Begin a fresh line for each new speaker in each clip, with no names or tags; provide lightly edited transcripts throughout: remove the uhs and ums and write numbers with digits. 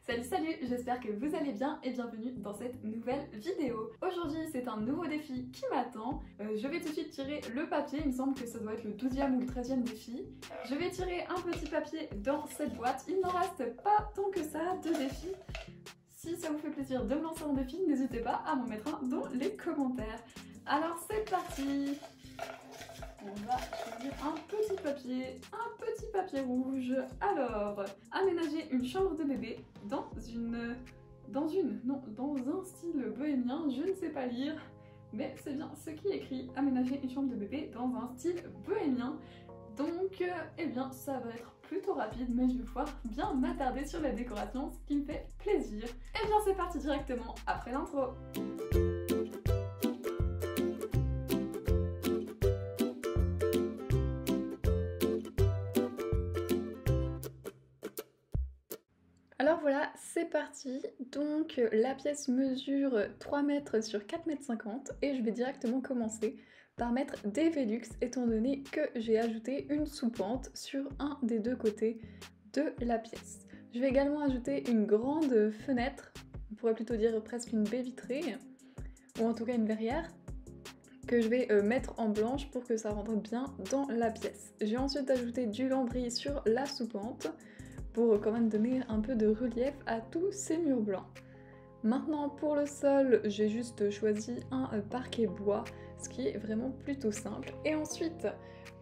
Salut, j'espère que vous allez bien et bienvenue dans cette nouvelle vidéo. Aujourd'hui c'est un nouveau défi qui m'attend. Je vais tout de suite tirer le papier, il me semble que ça doit être le 12e ou le 13e défi. Je vais tirer un petit papier dans cette boîte, il n'en reste pas tant que ça de défis. Si ça vous fait plaisir de me lancer en défi, n'hésitez pas à m'en mettre un dans les commentaires. Alors c'est parti! On va choisir un petit papier rouge. Alors, aménager une chambre de bébé dans un style bohémien, je ne sais pas lire, mais c'est bien ce qui est écrit, aménager une chambre de bébé dans un style bohémien. Donc, eh bien, ça va être plutôt rapide, mais je vais pouvoir bien m'attarder sur la décoration, ce qui me fait plaisir. Eh bien, c'est parti directement après l'intro. Alors voilà, c'est parti. Donc la pièce mesure 3 mètres sur 4 mètres 50 et je vais directement commencer par mettre des Velux étant donné que j'ai ajouté une soupente sur un des deux côtés de la pièce. Je vais également ajouter une grande fenêtre, on pourrait plutôt dire presque une baie vitrée, ou en tout cas une verrière, que je vais mettre en blanche pour que ça rentre bien dans la pièce. J'ai ensuite ajouté du lambris sur la soupente, pour quand même donner un peu de relief à tous ces murs blancs. Maintenant pour le sol, j'ai juste choisi un parquet bois, ce qui est vraiment plutôt simple. Et ensuite,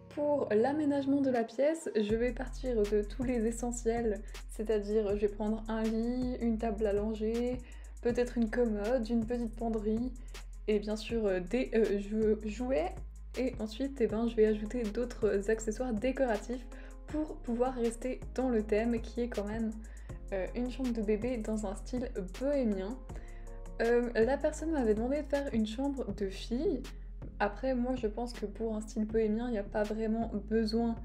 pour l'aménagement de la pièce, je vais partir de tous les essentiels, c'est-à-dire je vais prendre un lit, une table à langer, peut-être une commode, une petite penderie, et bien sûr des jouets. Et ensuite, je vais ajouter d'autres accessoires décoratifs pour pouvoir rester dans le thème qui est quand même une chambre de bébé dans un style bohémien. La personne m'avait demandé de faire une chambre de fille. Après, moi je pense que pour un style bohémien, il n'y a pas vraiment besoin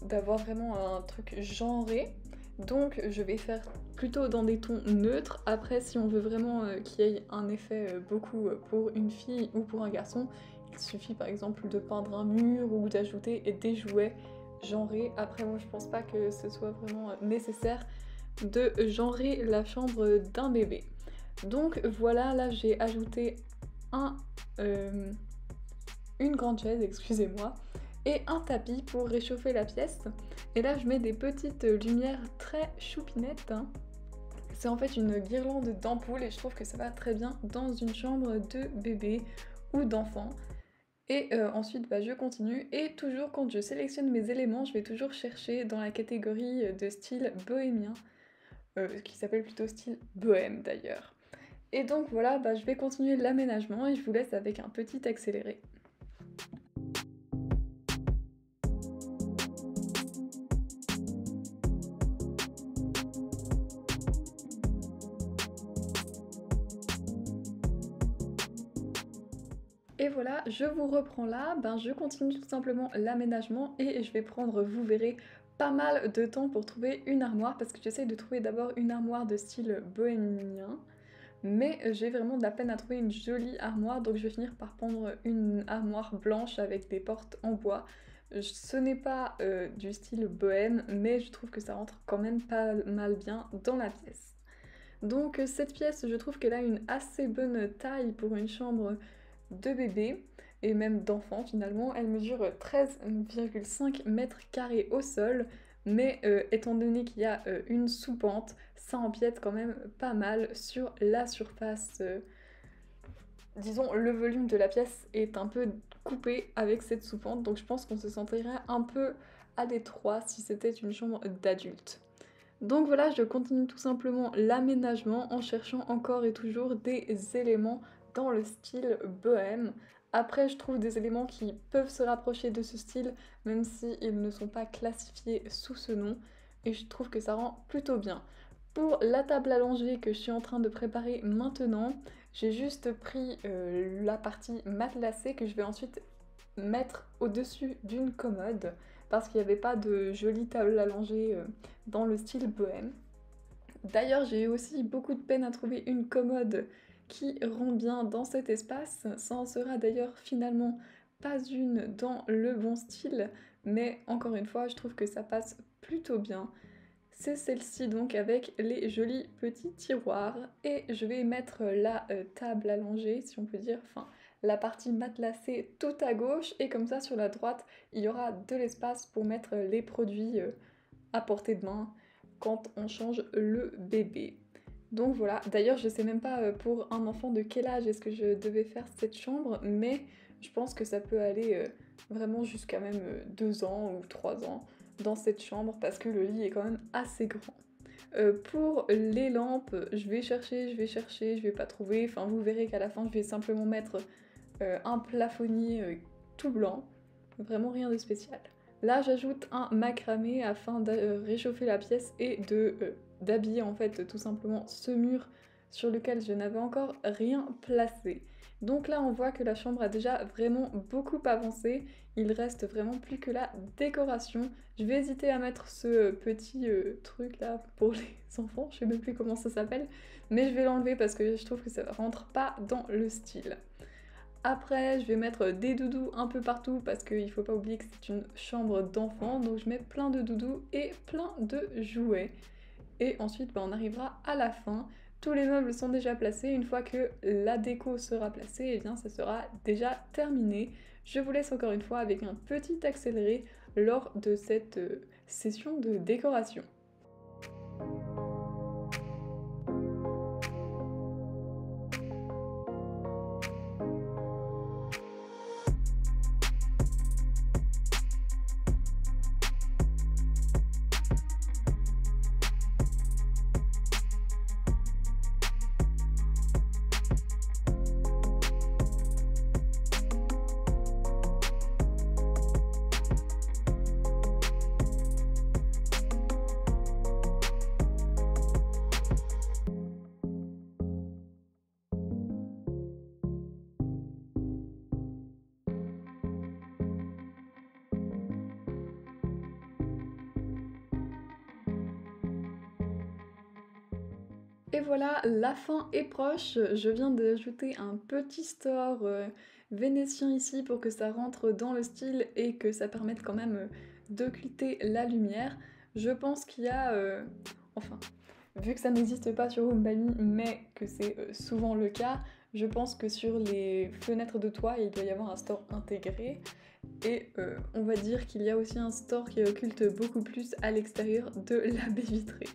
d'avoir vraiment un truc genré. Donc je vais faire plutôt dans des tons neutres. Après, si on veut vraiment qu'il y ait un effet beaucoup pour une fille ou pour un garçon, il suffit par exemple de peindre un mur ou d'ajouter des jouets genrés. Après, moi je pense pas que ce soit vraiment nécessaire de genrer la chambre d'un bébé. Donc voilà, là j'ai ajouté une grande chaise, excusez-moi, et un tapis pour réchauffer la pièce. Et là je mets des petites lumières très choupinettes. C'est en fait une guirlande d'ampoules et je trouve que ça va très bien dans une chambre de bébé ou d'enfant. Et ensuite je continue et toujours quand je sélectionne mes éléments, je vais toujours chercher dans la catégorie de style bohémien, qui s'appelle plutôt style bohème d'ailleurs. Et donc voilà, je vais continuer l'aménagement et je vous laisse avec un petit accéléré. Et voilà, je vous reprends là, je continue tout simplement l'aménagement et je vais prendre, vous verrez, pas mal de temps pour trouver une armoire parce que j'essaye de trouver d'abord une armoire de style bohémien, mais j'ai vraiment de la peine à trouver une jolie armoire, donc je vais finir par prendre une armoire blanche avec des portes en bois. Ce n'est pas du style bohème, mais je trouve que ça rentre quand même pas mal bien dans la pièce. Donc cette pièce, je trouve qu'elle a une assez bonne taille pour une chambre de bébé et même d'enfant finalement. Elle mesure 13,5 mètres carrés au sol, mais étant donné qu'il y a une soupente, ça empiète quand même pas mal sur la surface. Disons, le volume de la pièce est un peu coupé avec cette soupente, donc je pense qu'on se sentirait un peu à l'étroit si c'était une chambre d'adulte. Donc voilà, je continue tout simplement l'aménagement en cherchant encore et toujours des éléments dans le style bohème. Après, je trouve des éléments qui peuvent se rapprocher de ce style, même s'ils ne sont pas classifiés sous ce nom, et je trouve que ça rend plutôt bien. Pour la table à langer que je suis en train de préparer maintenant, j'ai juste pris la partie matelassée que je vais ensuite mettre au-dessus d'une commode, parce qu'il n'y avait pas de jolie table à langer dans le style bohème. D'ailleurs, j'ai eu aussi beaucoup de peine à trouver une commode qui rend bien dans cet espace. Ça en sera d'ailleurs finalement pas une dans le bon style, mais encore une fois, je trouve que ça passe plutôt bien. c'est celle-ci donc avec les jolis petits tiroirs et je vais mettre la table allongée si on peut dire, enfin la partie matelassée tout à gauche et comme ça sur la droite il y aura de l'espace pour mettre les produits à portée de main quand on change le bébé. Donc voilà, d'ailleurs je sais même pas pour un enfant de quel âge est-ce que je devais faire cette chambre, mais je pense que ça peut aller vraiment jusqu'à même 2 ans ou 3 ans dans cette chambre parce que le lit est quand même assez grand. Pour les lampes, je vais pas trouver, enfin vous verrez qu'à la fin je vais simplement mettre un plafonnier tout blanc, vraiment rien de spécial. Là j'ajoute un macramé afin de réchauffer la pièce et d'habiller en fait tout simplement ce mur sur lequel je n'avais encore rien placé. Donc là on voit que la chambre a déjà vraiment beaucoup avancé, il reste vraiment plus que la décoration. Je vais hésiter à mettre ce petit truc là pour les enfants, je sais même plus comment ça s'appelle, mais je vais l'enlever parce que je trouve que ça rentre pas dans le style. Après, je vais mettre des doudous un peu partout parce qu'il faut pas oublier que c'est une chambre d'enfant, donc je mets plein de doudous et plein de jouets. Et ensuite, on arrivera à la fin. Tous les meubles sont déjà placés. Une fois que la déco sera placée, et bien ça sera déjà terminé. Je vous laisse encore une fois avec un petit accéléré lors de cette session de décoration. Et voilà, la fin est proche. Je viens d'ajouter un petit store vénitien ici pour que ça rentre dans le style et que ça permette quand même d'occulter la lumière. Je pense qu'il y a... enfin, vu que ça n'existe pas sur Wombami, mais que c'est souvent le cas, je pense que sur les fenêtres de toit, il doit y avoir un store intégré. Et on va dire qu'il y a aussi un store qui occulte beaucoup plus à l'extérieur de la baie vitrée.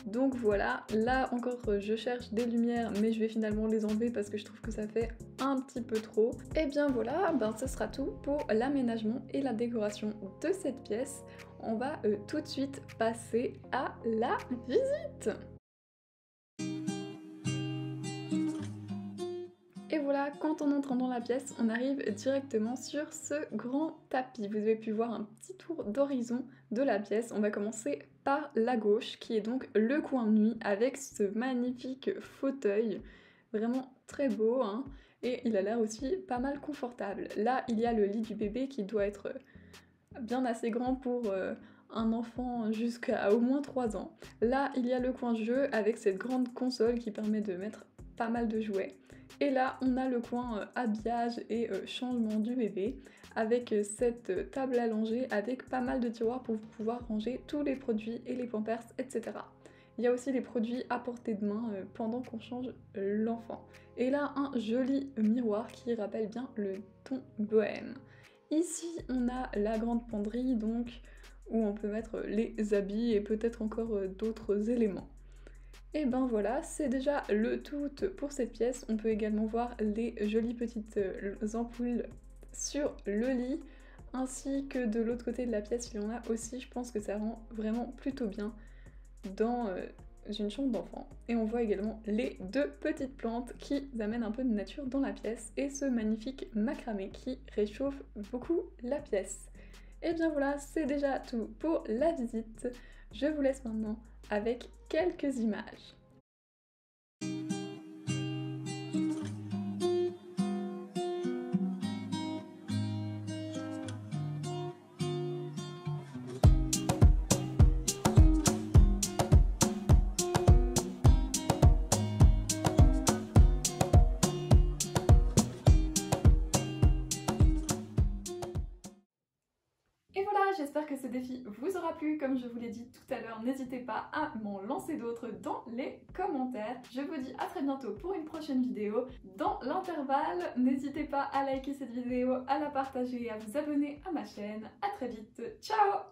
Donc voilà, là encore je cherche des lumières mais je vais finalement les enlever parce que je trouve que ça fait un petit peu trop. Et bien voilà, ben ce sera tout pour l'aménagement et la décoration de cette pièce. On va tout de suite passer à la visite. Et voilà, quand on entre dans la pièce, on arrive directement sur ce grand tapis. Vous avez pu voir un petit tour d'horizon de la pièce. On va commencer par la gauche, qui est donc le coin de nuit, avec ce magnifique fauteuil. Vraiment très beau, hein, et il a l'air aussi pas mal confortable. Là, il y a le lit du bébé qui doit être bien assez grand pour un enfant jusqu'à au moins 3 ans. Là, il y a le coin jeu avec cette grande console qui permet de mettre pas mal de jouets. Et là, on a le coin habillage et changement du bébé avec cette table allongée avec pas mal de tiroirs pour pouvoir ranger tous les produits et les pampers, etc. Il y a aussi les produits à portée de main pendant qu'on change l'enfant. Et là, un joli miroir qui rappelle bien le ton bohème. Ici, on a la grande penderie, donc, où on peut mettre les habits et peut-être encore d'autres éléments. Et ben voilà, c'est déjà le tout pour cette pièce. On peut également voir les jolies petites ampoules sur le lit, ainsi que de l'autre côté de la pièce, il y en a aussi. Je pense que ça rend vraiment plutôt bien dans une chambre d'enfant. Et on voit également les deux petites plantes qui amènent un peu de nature dans la pièce et ce magnifique macramé qui réchauffe beaucoup la pièce. Et bien voilà, c'est déjà tout pour la visite. Je vous laisse maintenant avec quelques images. j'espère que ce défi vous aura plu. Comme je vous l'ai dit tout à l'heure, n'hésitez pas à m'en lancer d'autres dans les commentaires. Je vous dis à très bientôt pour une prochaine vidéo. Dans l'intervalle, n'hésitez pas à liker cette vidéo, à la partager et à vous abonner à ma chaîne. À très vite, ciao!